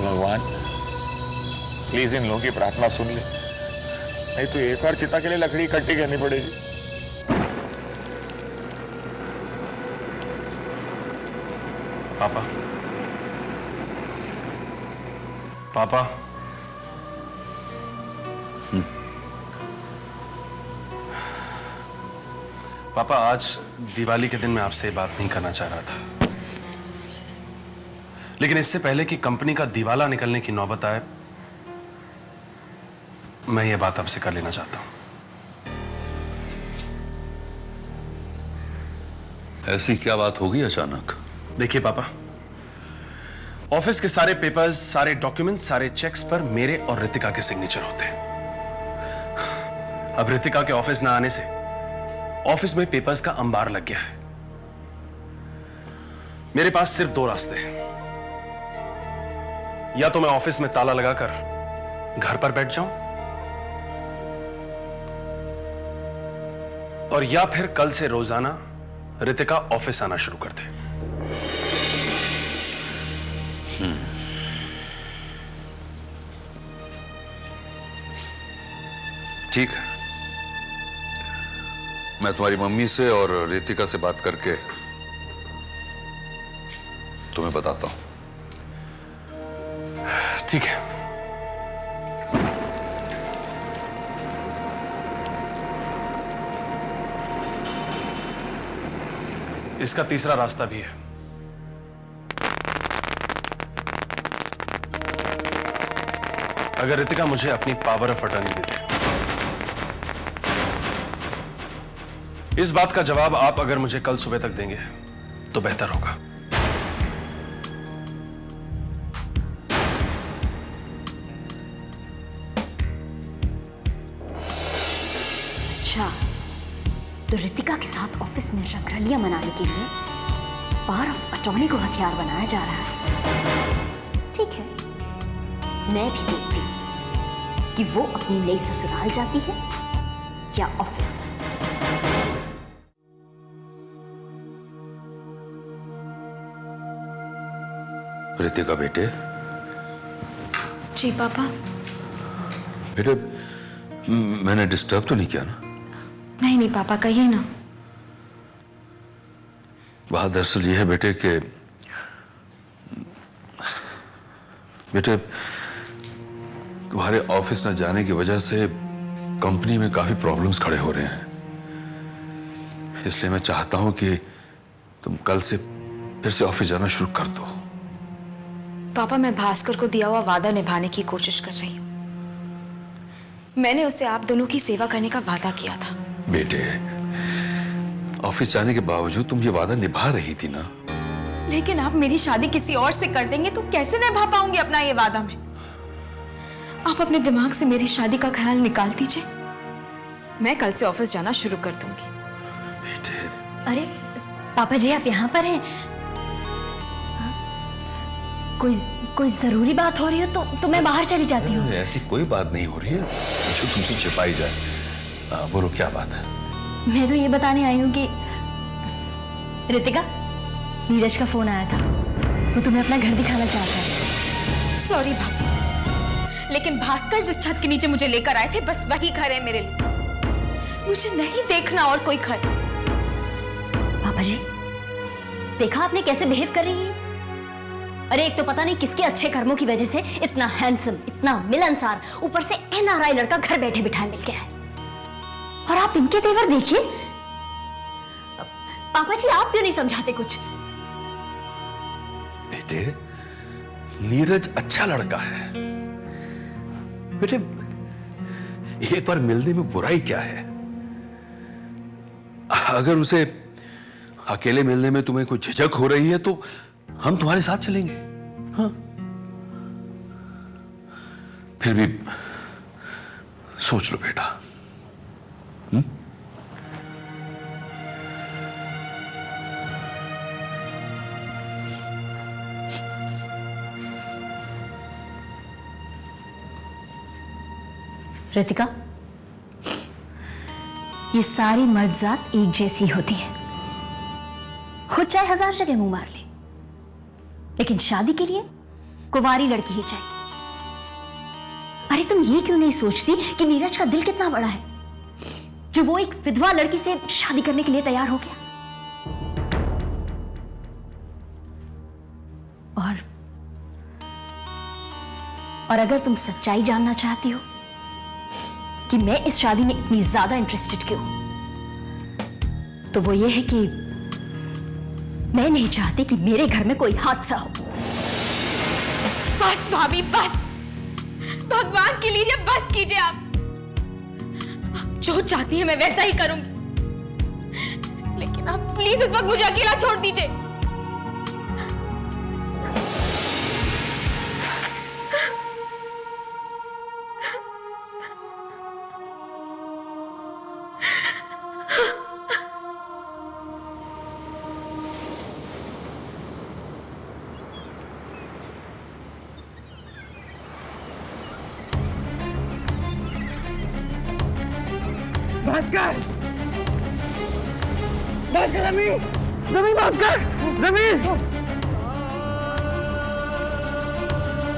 भगवान प्लीज इन लोगों की प्रार्थना सुन ले, नहीं तो एक और चिता के लिए लकड़ी इकट्ठी करनी पड़ेगी। पापा, पापा, पापा आज दिवाली के दिन मैं आपसे बात नहीं करना चाह रहा था, लेकिन इससे पहले कि कंपनी का दिवाला निकलने की नौबत आए, मैं ये बात आपसे कर लेना चाहता हूं। ऐसी क्या बात होगी अचानक? देखिए पापा, ऑफिस के सारे पेपर्स, सारे डॉक्यूमेंट्स, सारे चेक्स पर मेरे और रितिका के सिग्नेचर होते हैं। अब रितिका के ऑफिस ना आने से ऑफिस में पेपर्स का अंबार लग गया है। मेरे पास सिर्फ दो रास्ते हैं, या तो मैं ऑफिस में ताला लगाकर घर पर बैठ जाऊं, और या फिर कल से रोजाना रितिका ऑफिस आना शुरू कर दे। ठीक है, मैं तुम्हारी मम्मी से और रितिका से बात करके तुम्हें बताता हूं। ठीक है। इसका तीसरा रास्ता भी है। अगर रितिका मुझे अपनी पावर ऑफ अटर्नी दे दे, इस बात का जवाब आप अगर मुझे कल सुबह तक देंगे तो बेहतर होगा। अच्छा, तो रितिका के साथ ऑफिस में रंगरलियां मनाने के लिए पावर ऑफ अटॉर्नी को हथियार बनाया जा रहा है। ठीक है, मैं भी देखती हूं कि वो अपनी नई ससुराल जाती है या ऑफिस। रितिका बेटे। जी पापा। बेटे, मैंने डिस्टर्ब तो नहीं किया ना? नहीं नहीं पापा, कहिए ना। बात दरअसल ये है बेटे कि बेटे तुम्हारे ऑफिस न जाने की वजह से कंपनी में काफी प्रॉब्लम्स खड़े हो रहे हैं, इसलिए मैं चाहता हूं कि तुम कल से फिर से ऑफिस जाना शुरू कर दो। पापा, मैं भास्कर को दिया हुआ वादा निभाने की कोशिश कर रही हूँ। मैंने उसे आप दोनों की सेवा करने का वादा किया था। बेटे, ऑफिस जाने के बावजूद तुम ये वादा निभा रही थी ना? लेकिन आप मेरी शादी किसी और से कर देंगे तो कैसे निभा पाऊंगी अपना ये वादा मैं? आप अपने दिमाग से मेरी शादी का ख्याल निकाल दीजिए। मैं कल से ऑफिस जाना शुरू कर दूंगी। बेटे। अरे पापा जी, आप यहाँ पर हैं? कोई जरूरी बात हो रही हो तो मैं बाहर चली जाती हूँ। ऐसी कोई बात नहीं हो रही है जो तुमसे छिपाई जाए। बोलो क्या बात है? मैं तो ये बताने आई हूँ कि रितिका, नीरज का फोन आया था, वो तुम्हें अपना घर दिखाना चाहता है। सॉरी भाभी, लेकिन भास्कर जिस छत के नीचे मुझे लेकर आए थे बस वही घर है मेरे लिए। मुझे नहीं देखना और कोई घर। पापा जी, देखा आपने कैसे बिहेव कर रही है? अरे एक तो पता नहीं किसके अच्छे कर्मों की वजह से इतना हैंडसम, इतना मिलनसार, ऊपर से एनआरआई लड़का घर बैठे बिठाए मिल गया है, और आप इनके तेवर देखिए। पापा जी, आप क्यों नहीं समझाते कुछ? बेटे, नीरज अच्छा लड़का है बेटे, एक बार मिलने में बुराई क्या है? अगर उसे अकेले मिलने में तुम्हें कोई झिझक हो रही है तो हम तुम्हारे साथ चलेंगे। हाँ, फिर भी सोच लो बेटा। रितिका, ये सारी मर्दजात एक जैसी होती है, खुद चाहे 1000 जगह मुंह मार ले, लेकिन शादी के लिए कुंवारी लड़की ही चाहिए। अरे तुम ये क्यों नहीं सोचती कि नीरज का दिल कितना बड़ा है जो वो एक विधवा लड़की से शादी करने के लिए तैयार हो गया। और अगर तुम सच्चाई जानना चाहती हो कि मैं इस शादी में इतनी ज्यादा इंटरेस्टेड क्यों, तो वो ये है कि मैं नहीं चाहती कि मेरे घर में कोई हादसा हो। बस भाभी बस, भगवान के लिए बस कीजिए आप जो चाहती है मैं वैसा ही करूंगी, लेकिन आप प्लीज इस वक्त मुझे अकेला छोड़ दीजिए।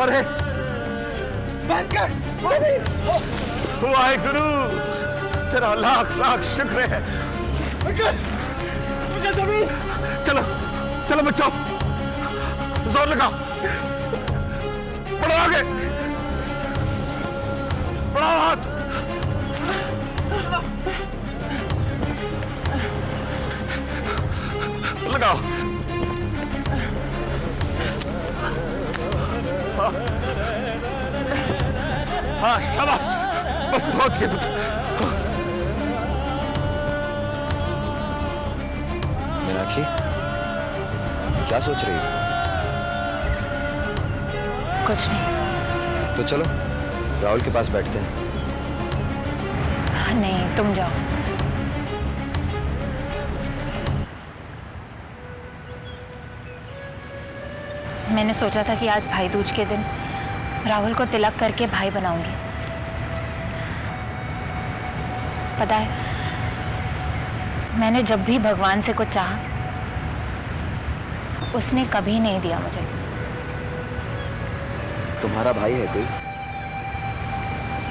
अरे वाहेगुरु, तेरा लाख लाख शुक्र है। चलो चलो बच्चों, जोर लगाओ, बढ़ो आगे, बढ़ाओ हाथ। लगाओ। हाँ शाबाश, बस पहुंच गए पुत्र। मीनाक्षी, क्या सोच रही हो? कुछ नहीं। तो चलो राहुल के पास बैठते हैं। नहीं, तुम जाओ। मैंने सोचा था कि आज भाई दूज के दिन राहुल को तिलक करके भाई बनाऊंगी। पता है, मैंने जब भी भगवान से कुछ चाहा, उसने कभी नहीं दिया मुझे। तुम्हारा भाई है कोई?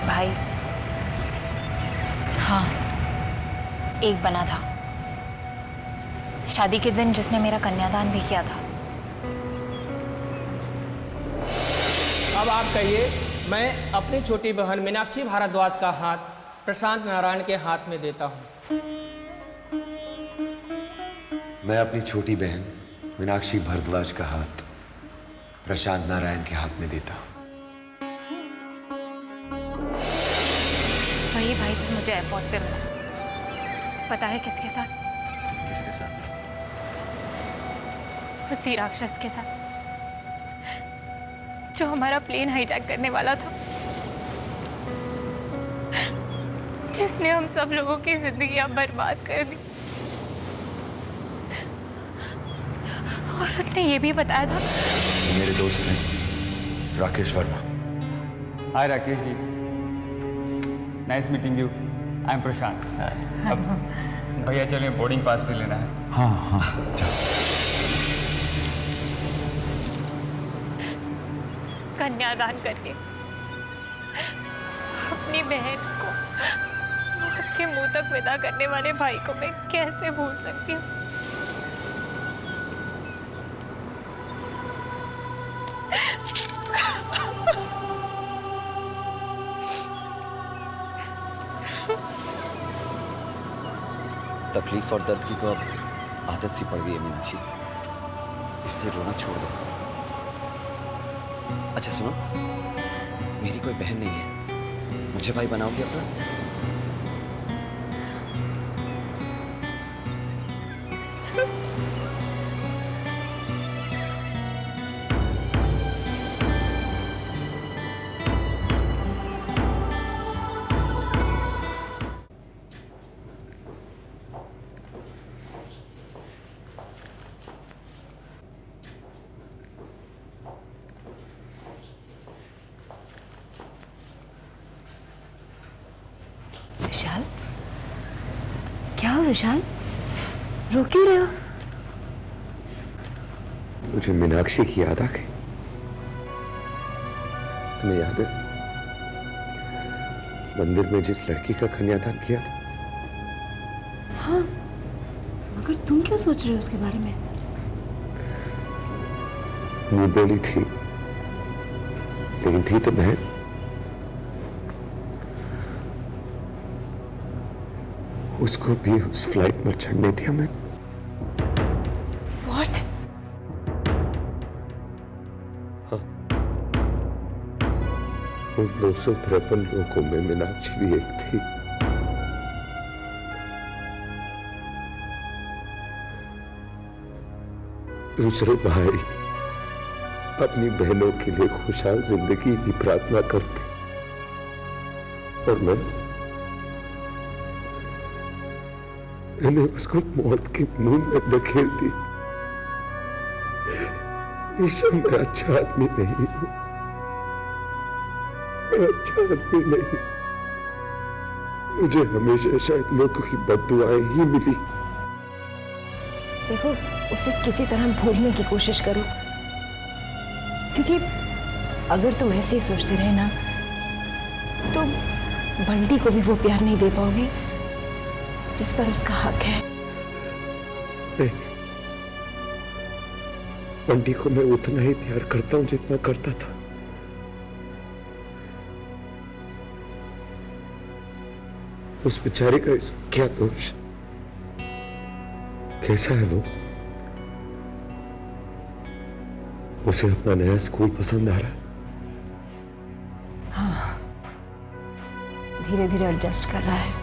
भाई? हाँ, एक बना था शादी के दिन, जिसने मेरा कन्यादान भी किया था। अब आप कहिए, मैं अपनी छोटी बहन मीनाक्षी भारद्वाज का हाथ प्रशांत नारायण के हाथ में देता हूँ। मैं अपनी छोटी बहन मीनाक्षी भारद्वाज का हाथ प्रशांत नारायण के हाथ में देता हूँ। वही भाई तो मुझे एयरपोर्ट पे मिला। पता है किसके साथ? किसके साथ? उसी राक्षस के साथ जो हमारा प्लेन हाईजैक करने वाला था, जिसने हम सब लोगों की जिंदगियां बर्बाद कर दी। और उसने ये भी बताया था। मेरे दोस्त हैं Rakesh Verma. Hi Rakesh ji, nice meeting you. I am Prashant. अब भैया चलिए, बोर्डिंग पास भी लेना है। हाँ हाँ चलो। कन्यादान करके अपनी बहन को मौत के मुंह तक विदा करने वाले भाई को मैं कैसे भूल सकती हूँ? तकलीफ और दर्द की तो अब आदत सी पड़ गई है मीनाक्षी, इसलिए रोना छोड़ दो। अच्छा सुनो, मेरी कोई बहन नहीं है, मुझे भाई बनाओगे अपना? विशाल, क्या हो विशाल, रो क्यों रहे हो? मुझे मीनाक्षी की याद आ गई। तुम्हें याद है मंदिर में जिस लड़की का कन्यादान किया था? हाँ, मगर तुम क्यों सोच रहे हो उसके बारे में? मुंह बोली थी, लेकिन थी तो बहन। उसको भी उस फ्लाइट में चढ़ने दिया मैंने। What? हाँ, उन 253 लोगों में मीनाक्षी भी एक थी। दूसरे भाई अपनी बहनों के लिए खुशहाल जिंदगी की प्रार्थना करते, और मैंने उसको मौत के मुंह में धकेल दी। ईश्वर, मैं अच्छा आदमी नहीं हूं, मैं अच्छा आदमी नहीं। मुझे हमेशा शायद लोगों की बद्दुआएं ही मिली। देखो, उसे किसी तरह भूलने की कोशिश करो, क्योंकि अगर तुम ऐसे ही सोचते रहे ना तो बंटी को भी वो प्यार नहीं दे पाओगे जिस पर उसका हक है। नहीं, बंटी को मैं उतना ही प्यार करता हूं जितना करता था। उस बेचारे का इसमें क्या दोष? कैसा है वो? उसे अपना नया स्कूल पसंद आ रहा है? हाँ, धीरे धीरे एडजस्ट कर रहा है।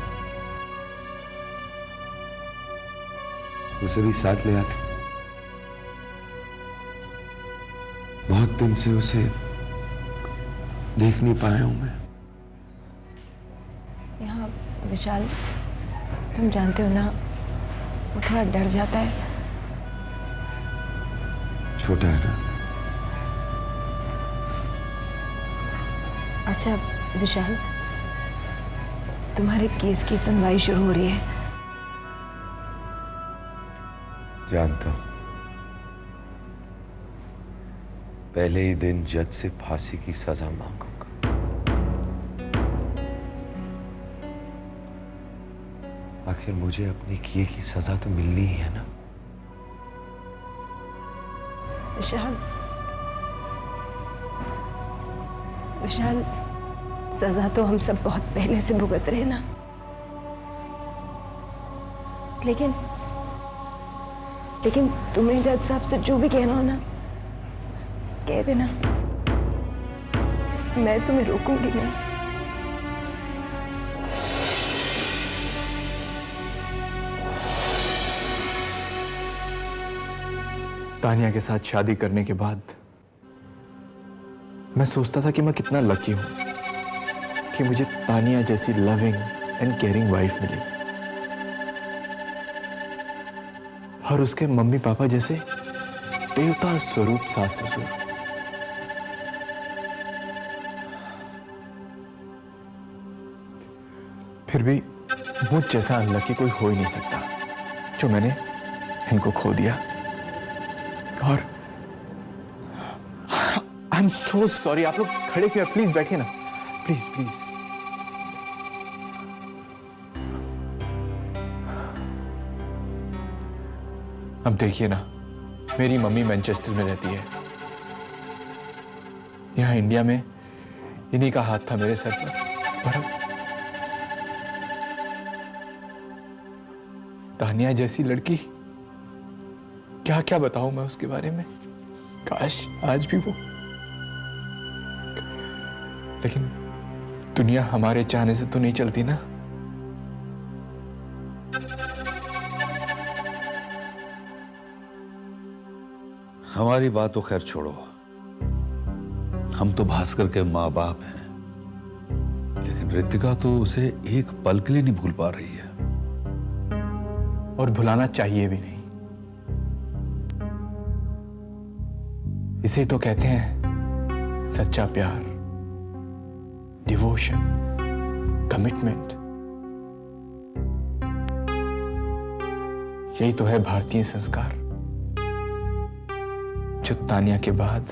उसे भी साथ ले आते। बहुत दिन से उसे देख नहीं पाया हूं मैं। यहाँ विशाल, तुम जानते हो ना, वो थोड़ा डर जाता है। छोटा है ना। अच्छा विशाल, तुम्हारे केस की सुनवाई शुरू हो रही है। जानता हूं। पहले ही दिन जज से फांसी की सजा मांगूंगा। आखिर मुझे अपने किए की सजा तो मिलनी ही है ना। विशाल, विशाल, सजा तो हम सब बहुत पहले से भुगत रहे ना, लेकिन तुम्हें जज साहब से जो भी कहना हो ना, कह देना। मैं तुम्हें रोकूंगी नहीं। तानिया के साथ शादी करने के बाद मैं सोचता था कि मैं कितना लकी हूं कि मुझे तानिया जैसी लविंग एंड केयरिंग वाइफ मिली, और उसके मम्मी पापा जैसे देवता स्वरूप सास ससुर। फिर भी मुझ जैसा अनलकी कोई हो ही नहीं सकता जो मैंने इनको खो दिया। और आई एम सो सॉरी। आप लोग खड़े क्यों? प्लीज बैठिए ना, प्लीज प्लीज। अब देखिए ना, मेरी मम्मी मैनचेस्टर में रहती है। यहां इंडिया में इन्हीं का हाथ था मेरे सर पर अब तानिया जैसी लड़की, क्या क्या बताऊं मैं उसके बारे में। काश आज भी वो, लेकिन दुनिया हमारे चाहने से तो नहीं चलती ना। हमारी बात तो खैर छोड़ो, हम तो भास्कर के माँ बाप हैं, लेकिन रितिका तो उसे एक पल के लिए नहीं भूल पा रही है। और भुलाना चाहिए भी नहीं। इसे तो कहते हैं सच्चा प्यार, डिवोशन, कमिटमेंट। यही तो है भारतीय संस्कार, जो तानिया के बाद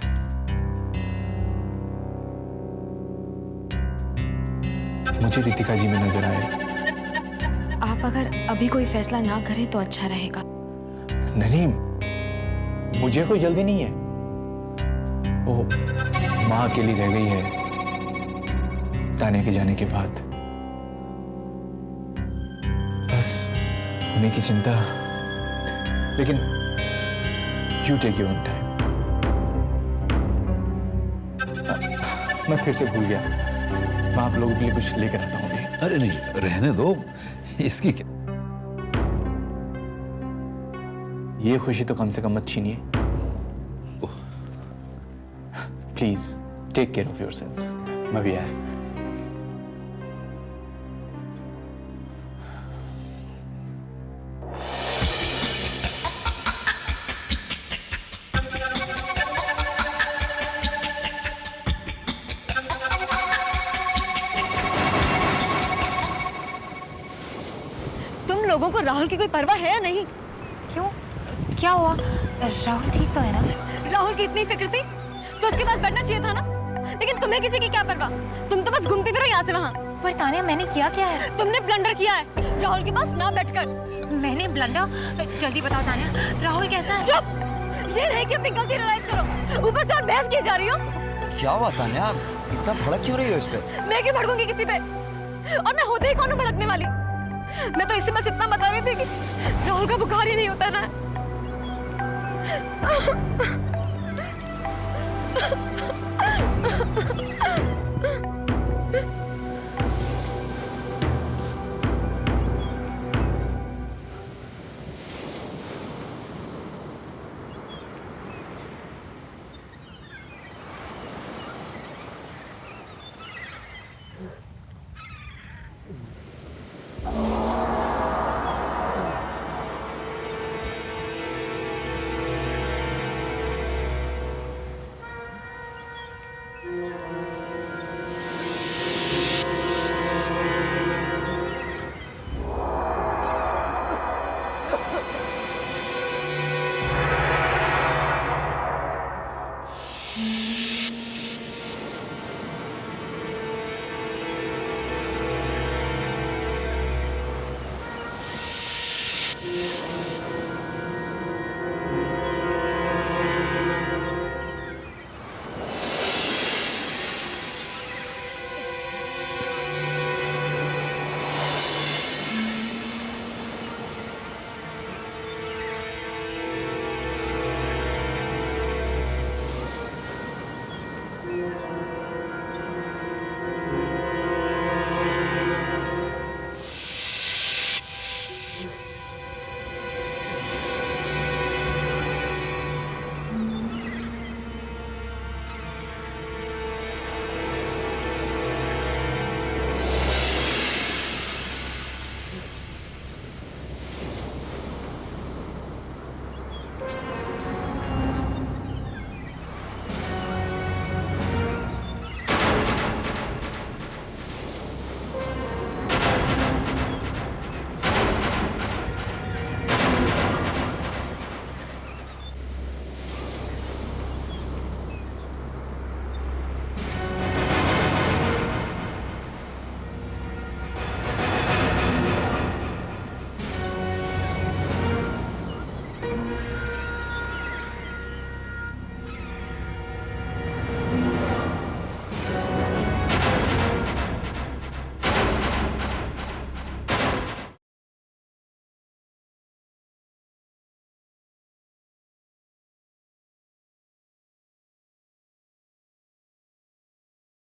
मुझे रितिका जी में नजर आए। आप अगर अभी कोई फैसला ना करें तो अच्छा रहेगा। नहीं, मुझे कोई जल्दी नहीं है। वो माँ अकेली रह गई है तान्या के जाने के बाद, बस उन्हीं की चिंता। लेकिन you take your own time. मैं फिर से भूल गया, मैं आप लोगों के लिए कुछ लेकर आता हूँ अभी। अरे नहीं, रहने दो, इसकी क्या। ये खुशी तो कम से कम मत छीनिए। Please take care of yourselves. मैं भी आया। तुम लोगों को राहुल की कोई परवाह है या नहीं? क्यों, क्या हुआ? राहुल ठीक तो है ना? राहुल की इतनी फिक्र थी तो उसके पास बैठना चाहिए था ना। लेकिन तुम्हें किसी की क्या परवाह? तुम तो बस घूमती फिरो यहाँ से वहाँ। पर तान्या, मैंने किया क्या है? तुमने ब्लंडर किया है राहुल के पास ना बैठकर। मैंने ब्लंडर? जल्दी बताओ तान्या, राहुल कैसा है? चुप! ये नहीं कि अपनी गलती रियलाइज करो, ऊपर से और बहस किए जा रही हो। क्या हुआ तान्या, इतना भड़क क्यों रही हो इस पे? मैं क्यों भड़कूंगी किसी पे? और मैं होते ही कौन हूँ भड़कने वाली? मैं तो इसी बस इतना बता रही थी कि राहुल का बुखार ही नहीं उतरना है।